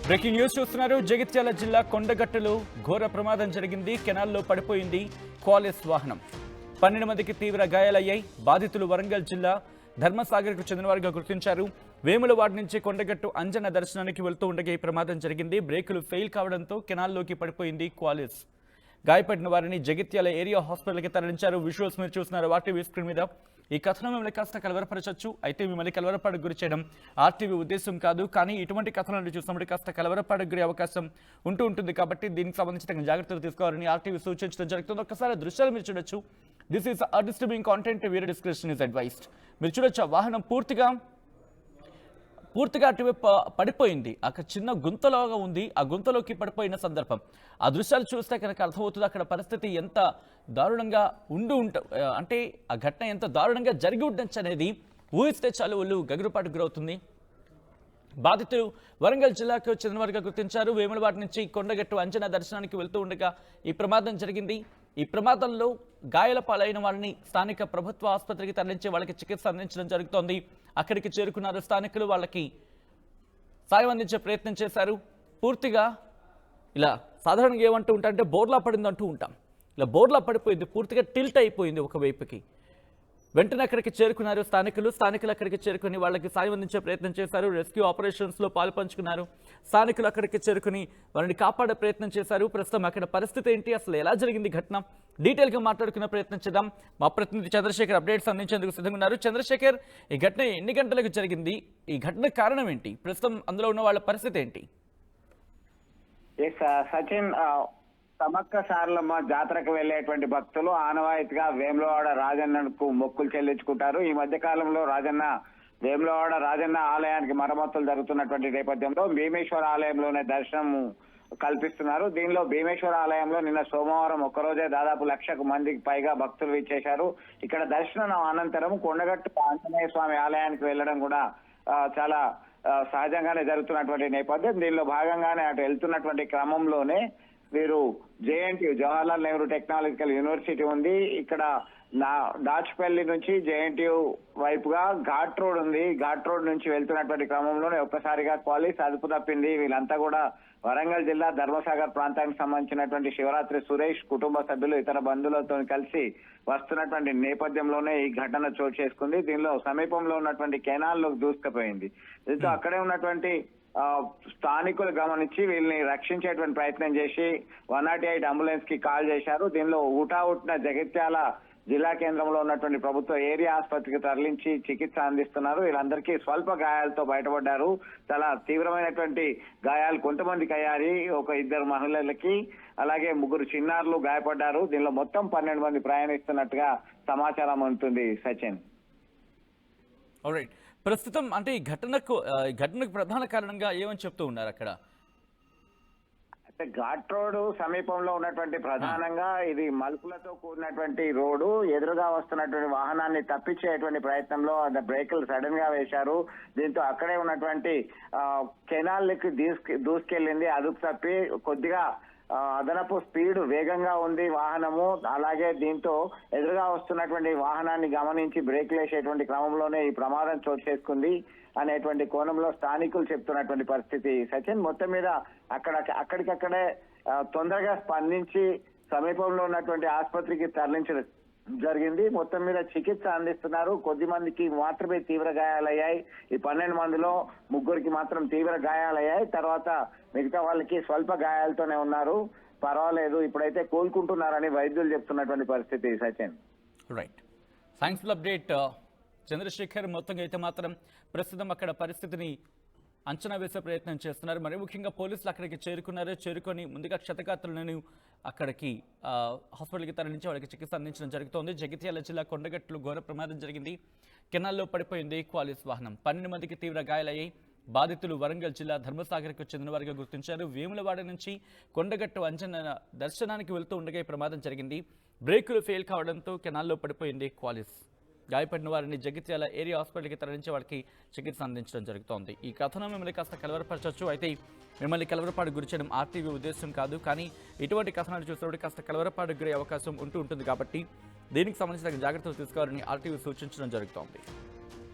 Breaking news చూస్తున్నారు. జగిత్యాల జిల్లా కొండగట్టులో ఘోర ప్రమాదం జరిగింది. కెనాల్లో పడిపోయింది క్వాలిస్ వాహనం. 12 మందికి తీవ్ర గాయాలయ్యాయి. బాధితులు వరంగల్ జిల్లా ధర్మసాగర్కు చెందినవారుగా గుర్తించారు. వేములవాడ నుంచి కొండగట్టు అంజన దర్శనానికి వెళ్తూ ఉండగా ఈ ప్రమాదం జరిగింది. బ్రేకులు ఫెయిల్ కావడంతో కెనాల్లోకి పడిపోయింది క్వాలిస్. గాయపడిన వారిని జగిత్యాల ఏరియా హాస్పిటల్కి తరలించారు. విజువల్స్ మీరు చూస్తున్నారు ఆర్టీవీ స్క్రీన్ మీద. ఈ కథనం మిమ్మల్ని కాస్త కలవరపరచచ్చు. అయితే మిమ్మల్ని కలవరపాటుకు గురి చేయడం ఆర్టీవీ ఉద్దేశం కాదు. కానీ ఇటువంటి కథనాలు చూసినప్పుడు కాస్త కలవరపాటుకు గురి అవకాశం ఉంటుంది. కాబట్టి దీనికి సంబంధించిన జాగ్రత్తలు తీసుకోవాలని ఆర్టీవీ సూచించడం జరుగుతుంది. ఒక్కసారి దృశ్యాలు మీరు చూడొచ్చు. This is disturbing content. Video description is advised. మీరు చూడొచ్చు ఆ వాహనం పూర్తిగా అటువైపు పడిపోయింది. అక్కడ చిన్న గుంతలాగా ఉంది. ఆ గుంతలోకి పడిపోయిన సందర్భం ఆ దృశ్యాలు చూస్తే కనుక అర్థమవుతుంది అక్కడ పరిస్థితి ఎంత దారుణంగా అంటే ఆ ఘటన ఎంత దారుణంగా జరిగి ఉండొచ్చు అనేది ఊహిస్తే చాలు ఒళ్ళు గగురుపాటుకు గురవుతుంది. బాధితులు వరంగల్ జిల్లాకు చెందినవారుగా గుర్తించారు. వేములవాడ నుంచి కొండగట్టు అంజనా దర్శనానికి వెళ్తూ ఉండగా ఈ ప్రమాదం జరిగింది. ఈ ప్రమాదంలో గాయాల పాలైన వారిని స్థానిక ప్రభుత్వ ఆసుపత్రికి తరలించి వాళ్ళకి చికిత్స అందించడం జరుగుతోంది. అక్కడికి చేరుకున్నారు స్థానికులు. వాళ్ళకి సాయం అందించే ప్రయత్నం చేశారు. పూర్తిగా ఇలా సాధారణంగా ఏమంటూ ఉంటాం అంటే బోర్లా పడింది అంటూ ఉంటాం. ఇలా బోర్లా పడిపోయింది. పూర్తిగా టిల్ట్ అయిపోయింది ఒకవైపుకి. వెంటనే అక్కడికి చేరుకున్నారు స్థానికులు అక్కడికి చేరుకుని వాళ్ళకి సాయం అందించే ప్రయత్నం చేశారు. రెస్క్యూ ఆపరేషన్స్లో పాల్పంచుకున్నారు. స్థానికులు అక్కడికి చేరుకుని వారిని కాపాడే ప్రయత్నం చేశారు. ప్రస్తుతం అక్కడ పరిస్థితి ఏంటి, అసలు ఎలా జరిగింది ఘటన, డీటెయిల్గా మాట్లాడుకునే ప్రయత్నం చేద్దాం. మా ప్రతినిధి చంద్రశేఖర్ అప్డేట్స్ అందించేందుకు సిద్ధంగా ఉన్నారు. చంద్రశేఖర్, ఈ ఘటన ఎన్ని గంటలకు జరిగింది? ఈ ఘటన కారణం ఏంటి? ప్రస్తుతం అందులో ఉన్న వాళ్ళ పరిస్థితి ఏంటి? సచిన్, సమక్క సారలమ్మ జాతరకు వెళ్లేటువంటి భక్తులు ఆనవాయితీగా వేములవాడ రాజన్నకు మొక్కులు చెల్లించుకుంటారు. ఈ మధ్య కాలంలో వేములవాడ రాజన్న ఆలయానికి మరమ్మతులు జరుగుతున్నటువంటి నేపథ్యంలో భీమేశ్వర ఆలయంలోనే దర్శనం కల్పిస్తున్నారు. దీనిలో భీమేశ్వర ఆలయంలో నిన్న సోమవారం ఒక్కరోజే దాదాపు 1,00,000 మందికి పైగా భక్తులు విచ్చేశారు. ఇక్కడ దర్శనం అనంతరం కొండగట్టు ఆంజనేయ స్వామి ఆలయానికి వెళ్లడం కూడా చాలా సహజంగానే జరుగుతున్నటువంటి నేపథ్యం. దీనిలో భాగంగానే అటు వెళ్తున్నటువంటి క్రమంలోనే వీరు JNTU Jawaharlal Nehru technological university ఉంది. ఇక్కడ దాచుపల్లి నుంచి జేఎన్టీయు వైపుగా ఘాట్ రోడ్ ఉంది. ఘాట్ రోడ్ నుంచి వెళ్తున్నటువంటి క్రమంలోనే ఒక్కసారిగా క్వాలిస్ అదుపు తప్పింది. వీళ్ళంతా కూడా వరంగల్ జిల్లా ధర్మసాగర్ ప్రాంతానికి సంబంధించినటువంటి శివరాత్రి సురేష్ కుటుంబ సభ్యులు ఇతర బంధువులతో కలిసి వస్తున్నటువంటి నేపథ్యంలోనే ఈ ఘటన చోటు చేసుకుంది. దీనిలో సమీపంలో ఉన్నటువంటి కెనాల్లోకి దూసుకుపోయింది. దీంతో అక్కడే ఉన్నటువంటి స్థానికులు గమనించి వీళ్ళని రక్షించేటువంటి ప్రయత్నం చేసి 108 అంబులెన్స్ కి కాల్ చేశారు. దీనిలో ఊటావుట్న జగిత్యాల జిల్లా కేంద్రంలో ఉన్నటువంటి ప్రభుత్వ ఏరియా ఆసుపత్రికి తరలించి చికిత్స అందిస్తున్నారు. వీళ్ళందరికీ స్వల్ప గాయాలతో బయటపడ్డారు. చాలా తీవ్రమైనటువంటి గాయాలు కొంతమందికి అయ్యాయి. 2 మహిళలకి అలాగే 3 చిన్నారులు గాయపడ్డారు. దీనిలో మొత్తం 12 మంది ప్రయాణిస్తున్నట్టుగా సమాచారం ఉంటుంది. సచిన్, ప్రస్తుతం అంటే ఈ ఘటనకు ప్రధాన కారణంగా ఏమని చెప్తూ ఉన్నారు అక్కడ? అంటే ఘాట్ రోడ్డు సమీపంలో ఉన్నటువంటి ప్రధానంగా ఇది మలుపులతో కూడినటువంటి రోడ్డు. ఎదురుగా వస్తున్నటువంటి వాహనాన్ని తప్పించేటువంటి ప్రయత్నంలో బ్రేకులు సడన్ గా వేశారు. దీంతో అక్కడే ఉన్నటువంటి కెనాల్కి దూసుకెళ్లింది. అదుపు తప్పి కొద్దిగా అదనపు స్పీడ్ వేగంగా ఉంది వాహనము. అలాగే దీంతో ఎదురుగా వస్తున్నటువంటి వాహనాన్ని గమనించి బ్రేక్ వేసేటువంటి క్రమంలోనే ఈ ప్రమాదం చోటు చేసుకుంది అనేటువంటి కోణంలో స్థానికులు చెప్తున్నటువంటి పరిస్థితి. సచిన్, మొత్తం మీద అక్కడికక్కడే తొందరగా స్పందించి సమీపంలో ఉన్నటువంటి ఆసుపత్రికి తరలించడం జరిగింది. మొత్తం మీద చికిత్స అందిస్తున్నారు. కొద్ది మందికి మాత్రమే తీవ్ర గాయాలయ్యాయి. ఈ 12 మందిలో 3కి మాత్రం తీవ్ర గాయాలయ్యాయి. తర్వాత మిగతా వాళ్ళకి స్వల్ప గాయాలతోనే ఉన్నారు. పర్వాలేదు, ఇప్పుడైతే కోలుకుంటున్నారని వైద్యులు చెప్తున్నటువంటి పరిస్థితి. Sachin, right, thanks for update Chandrashekar. మొత్తంగా అయితే మాత్రం ప్రస్తుతం అక్కడ పరిస్థితిని అంచనా వేసే ప్రయత్నం చేస్తున్నారు. మరి ముఖ్యంగా పోలీసులు అక్కడికి చేరుకొని ముందుగా క్షతగాత్రులను అక్కడికి హాస్పిటల్కి తరలించి వాళ్ళకి చికిత్స అందించడం జరుగుతోంది. జగిత్యాల జిల్లా కొండగట్టులో ఘోర ప్రమాదం జరిగింది. కెనాల్లో పడిపోయింది క్వాలిస్ వాహనం. 12 మందికి తీవ్ర గాయాలయ్యాయి. బాధితులు వరంగల్ జిల్లా ధర్మసాగర్కు చెందినవారుగా గుర్తించారు. వేములవాడ నుంచి కొండగట్టు అంజన దర్శనానికి వెళ్తూ ఉండగా ఈ ప్రమాదం జరిగింది. బ్రేకులు ఫెయిల్ కావడంతో కెనాల్లో పడిపోయింది క్వాలిస్. గాయపడిన వారిని జగిత్యాల ఏరియా హాస్పిటల్కి తరలించి వాళ్ళకి చికిత్స అందించడం జరుగుతోంది. ఈ కథనం మిమ్మల్ని కాస్త కలవరపరచవచ్చు. అయితే మిమ్మల్ని కలవరపాటు గురి చేయడం ఆర్టీవీ ఉద్దేశం కాదు. కానీ ఇటువంటి కథనాలు చూసినప్పుడు కాస్త కలవరపాటు గురే అవకాశం ఉంటుంది. కాబట్టి దీనికి సంబంధించిన జాగ్రత్తలు తీసుకోవాలని ఆర్టీవీ సూచించడం జరుగుతోంది.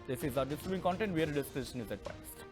This is distributing content. Viewer discretion is advised.